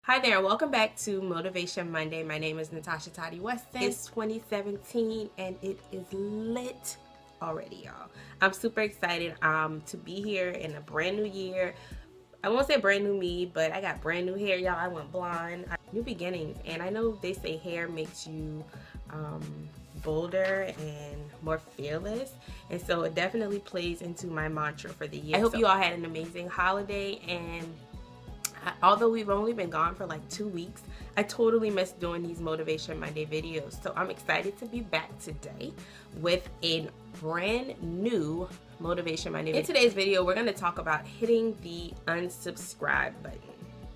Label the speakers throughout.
Speaker 1: Hi there, welcome back to Motivation Monday. My name is Natasha Weston. It's 2017 and it is lit already, y'all. I'm super excited to be here in a brand new year. I won't say brand new me, but I got brand new hair, y'all. I went blonde. New beginnings, and I know they say hair makes you bolder and more fearless, and so it definitely plays into my mantra for the year. I hope you all had an amazing holiday, and although we've only been gone for like 2 weeks, I totally missed doing these Motivation Monday videos. So I'm excited to be back today with a brand new Motivation Monday video. In today's video, we're going to talk about hitting the unsubscribe button.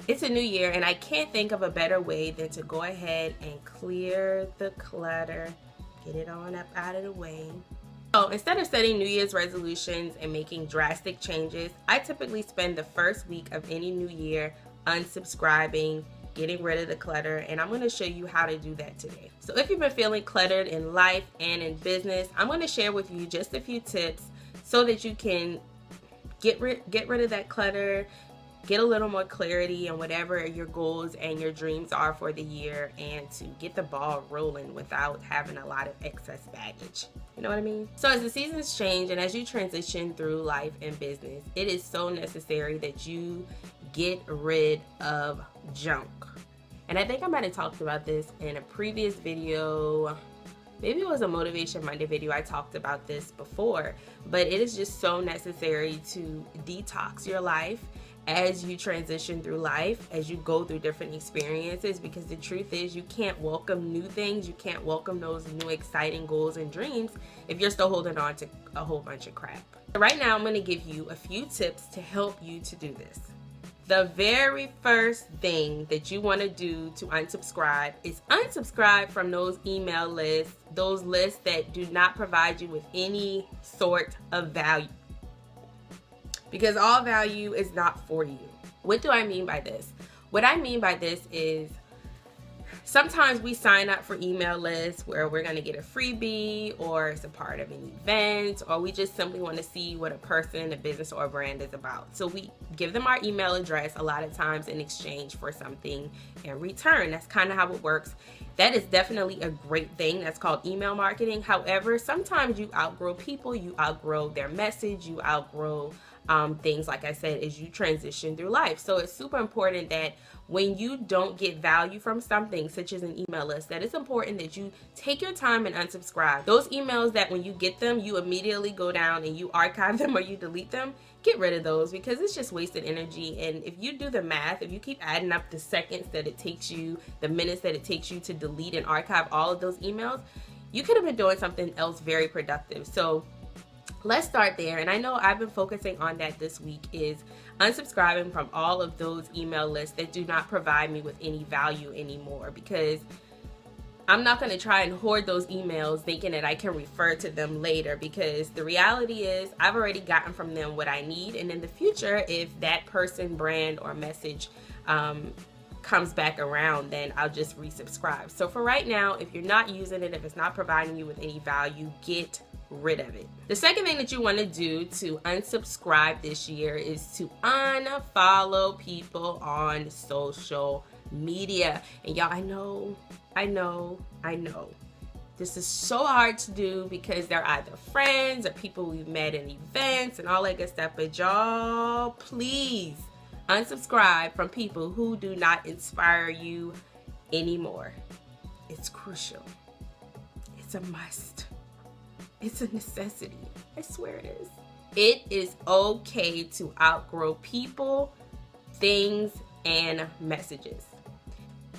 Speaker 1: It's a new year, and I can't think of a better way than to go ahead and clear the clutter, get it on up out of the way. So instead of setting New Year's resolutions and making drastic changes, I typically spend the first week of any new year unsubscribing, getting rid of the clutter, and I'm going to show you how to do that today. So if you've been feeling cluttered in life and in business, I'm going to share with you just a few tips so that you can get rid of that clutter, get a little more clarity on whatever your goals and your dreams are for the year, and to get the ball rolling without having a lot of excess baggage. You know what I mean? So as the seasons change and as you transition through life and business, it is so necessary that you get rid of junk. And I think I might have talked about this in a previous video. Maybe it was a Motivation Monday video. I talked about this before, but it is just so necessary to detox your life as you transition through life, as you go through different experiences, because the truth is you can't welcome new things, you can't welcome those new exciting goals and dreams if you're still holding on to a whole bunch of crap. Right now I'm going to give you a few tips to help you to do this. The very first thing that you want to do to unsubscribe is unsubscribe from those email lists, those lists that do not provide you with any sort of value. Because all value is not for you. What do I mean by this? What I mean by this is sometimes we sign up for email lists where we're going to get a freebie, or it's a part of an event, or we just simply want to see what a person, a business, or a brand is about. So we give them our email address a lot of times in exchange for something in return. That's kind of how it works. That is definitely a great thing. That's called email marketing. However, sometimes you outgrow people, you outgrow their message, you outgrow things, like I said, as you transition through life. So it's super important that when you don't get value from something, such as an email list, that it's important that you take your time and unsubscribe. Those emails that when you get them, you immediately go down and you archive them or you delete them, get rid of those, because it's just wasted energy. And if you do the math, if you keep adding up the seconds that it takes you, the minutes that it takes you to delete and archive all of those emails, you could have been doing something else very productive. So let's start there. And I know I've been focusing on that this week, is unsubscribing from all of those email lists that do not provide me with any value anymore, because I'm not going to try and hoard those emails thinking that I can refer to them later, because the reality is I've already gotten from them what I need. And in the future, if that person, brand, or message comes back around, then I'll just resubscribe. So for right now, if you're not using it, if it's not providing you with any value, get rid of it. The second thing that you want to do to unsubscribe this year is to unfollow people on social media. And y'all, I know this is so hard to do, because they're either friends or people we've met in events and all that good stuff, but y'all, please unsubscribe from people who do not inspire you anymore. It's crucial. It's a must. It's a necessity. I swear it is. It is okay to outgrow people, things, and messages.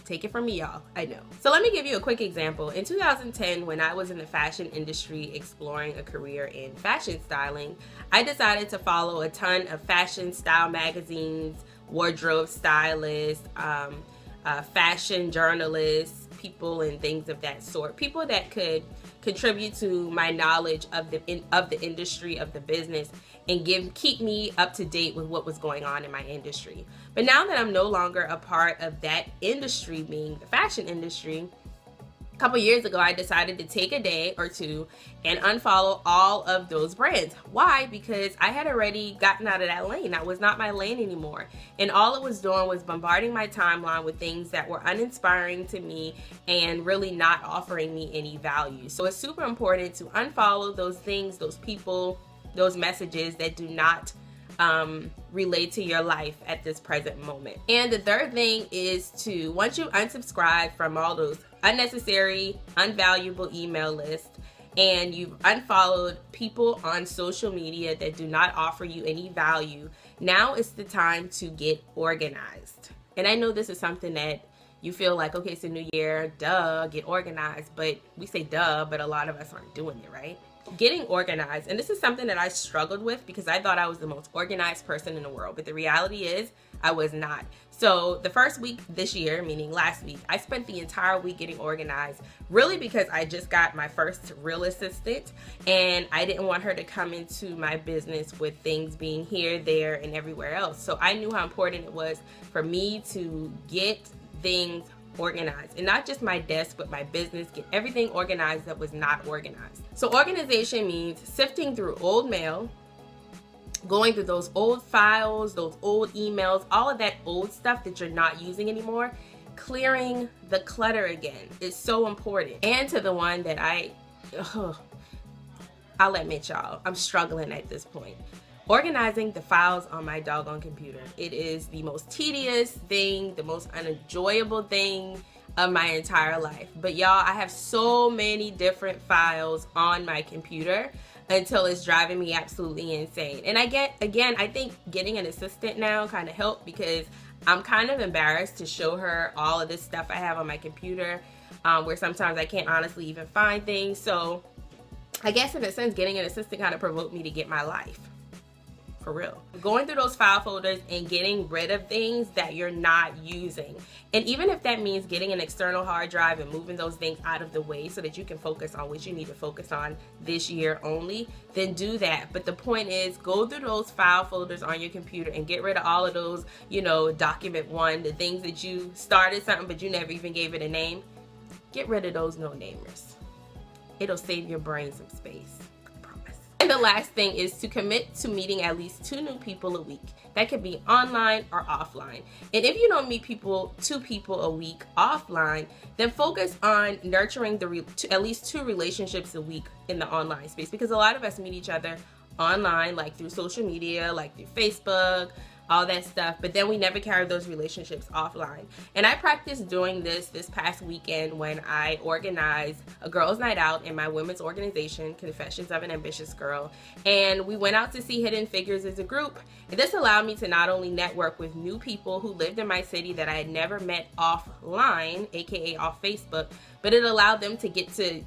Speaker 1: Take it from me, y'all. I know. So let me give you a quick example. In 2010, when I was in the fashion industry exploring a career in fashion styling, I decided to follow a ton of fashion style magazines, wardrobe stylists, fashion journalists, people and things of that sort. People that could contribute to my knowledge of the industry, of the business, and keep me up to date with what was going on in my industry. But now that I'm no longer a part of that industry, being the fashion industry, A couple years ago, I decided to take a day or two and unfollow all of those brands. Why? Because I had already gotten out of that lane. That was not my lane anymore. And all it was doing was bombarding my timeline with things that were uninspiring to me and really not offering me any value. So it's super important to unfollow those things, those people, those messages that do not relate to your life at this present moment. And the third thing is to, once you unsubscribe from all those unnecessary, unvaluable email lists, and you've unfollowed people on social media that do not offer you any value, now is the time to get organized. And I know this is something that you feel like, okay, it's a new year, duh, get organized. But we say duh, but a lot of us aren't doing it, right? Getting organized. And this is something that I struggled with because I thought I was the most organized person in the world. But the reality is I was not. So the first week this year, meaning last week, I spent the entire week getting organized, really because I just got my first real assistant and I didn't want her to come into my business with things being here, there, and everywhere else. So I knew how important it was for me to get things organized, and not just my desk, but my business, get everything organized that was not organized. So organization means sifting through old mail, going through those old files, those old emails, all of that old stuff that you're not using anymore, clearing the clutter again is so important. And to the one that I'll admit, y'all, I'm struggling at this point. Organizing the files on my doggone computer. It is the most tedious thing, the most unenjoyable thing of my entire life. But y'all, I have so many different files on my computer until it's driving me absolutely insane. And I think getting an assistant now kind of helped because I'm kind of embarrassed to show her all of this stuff I have on my computer, where sometimes I can't honestly even find things. So I guess in a sense, getting an assistant kind of provoked me to get my life. For real. Going through those file folders and getting rid of things that you're not using. And even if that means getting an external hard drive and moving those things out of the way so that you can focus on what you need to focus on this year only, then do that. But the point is, go through those file folders on your computer and get rid of all of those, document one, the things that you started something but you never even gave it a name. Get rid of those no-namers. It'll save your brain some space. And the last thing is to commit to meeting at least 2 new people a week. That could be online or offline. And if you don't meet 2 people a week offline, then focus on nurturing at least 2 relationships a week in the online space, because a lot of us meet each other online, like through social media, like through Facebook, all that stuff, but then we never carry those relationships offline. And I practiced doing this past weekend when I organized a girls' night out in my women's organization, Confessions of an Ambitious Girl, and we went out to see Hidden Figures as a group. And this allowed me to not only network with new people who lived in my city that I had never met offline, aka off Facebook, but it allowed them to get to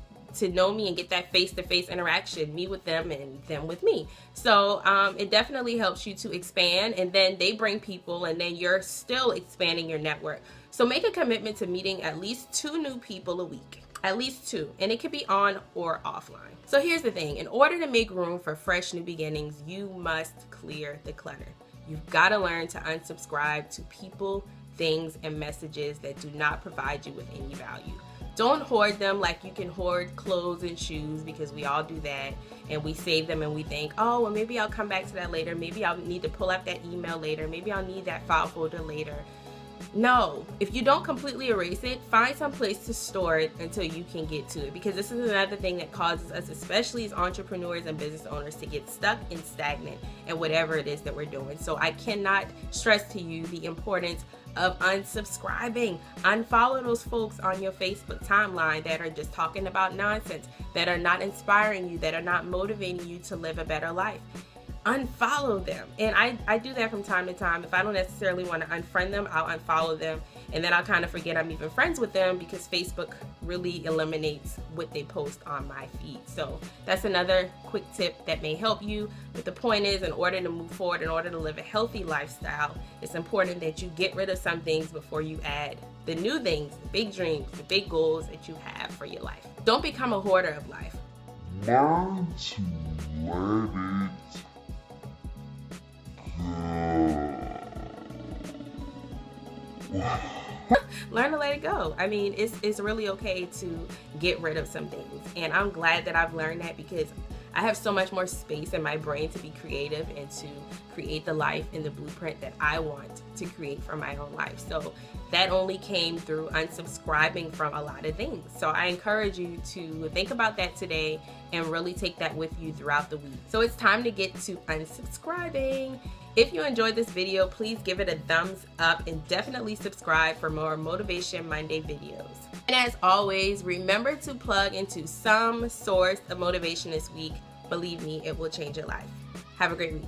Speaker 1: know me and get that face-to-face interaction, me with them and them with me. So it definitely helps you to expand, and then they bring people, and then you're still expanding your network. So make a commitment to meeting at least 2 new people a week. At least 2, and it could be on or offline. So here's the thing, in order to make room for fresh new beginnings, you must clear the clutter. You've got to learn to unsubscribe to people, things, and messages that do not provide you with any value. Don't hoard them like you can hoard clothes and shoes, because we all do that, and we save them and we think, oh, well, maybe I'll come back to that later. Maybe I'll need to pull up that email later. Maybe I'll need that file folder later. No, if you don't completely erase it, find some place to store it until you can get to it, because this is another thing that causes us, especially as entrepreneurs and business owners, to get stuck and stagnant in whatever it is that we're doing. So I cannot stress to you the importance of unsubscribing. Unfollow those folks on your Facebook timeline that are just talking about nonsense, that are not inspiring you, that are not motivating you to live a better life. Unfollow them. And I do that from time to time. If I don't necessarily want to unfriend them, I'll unfollow them, and then I'll kind of forget I'm even friends with them, because Facebook really eliminates what they post on my feed. So that's another quick tip that may help you. But the point is, in order to move forward, in order to live a healthy lifestyle, it's important that you get rid of some things before you add the new things, the big dreams, the big goals that you have for your life. Don't become a hoarder of life.
Speaker 2: Learn to let it go.
Speaker 1: Learn to let it go. I mean, it's really okay to get rid of some things. And I'm glad that I've learned that, because I have so much more space in my brain to be creative and to create the life and the blueprint that I want to create for my own life. So that only came through unsubscribing from a lot of things. So I encourage you to think about that today and really take that with you throughout the week. So it's time to get to unsubscribing. If you enjoyed this video, please give it a thumbs up and definitely subscribe for more Motivation Monday videos. And as always, remember to plug into some source of motivation this week. Believe me, it will change your life. Have a great week.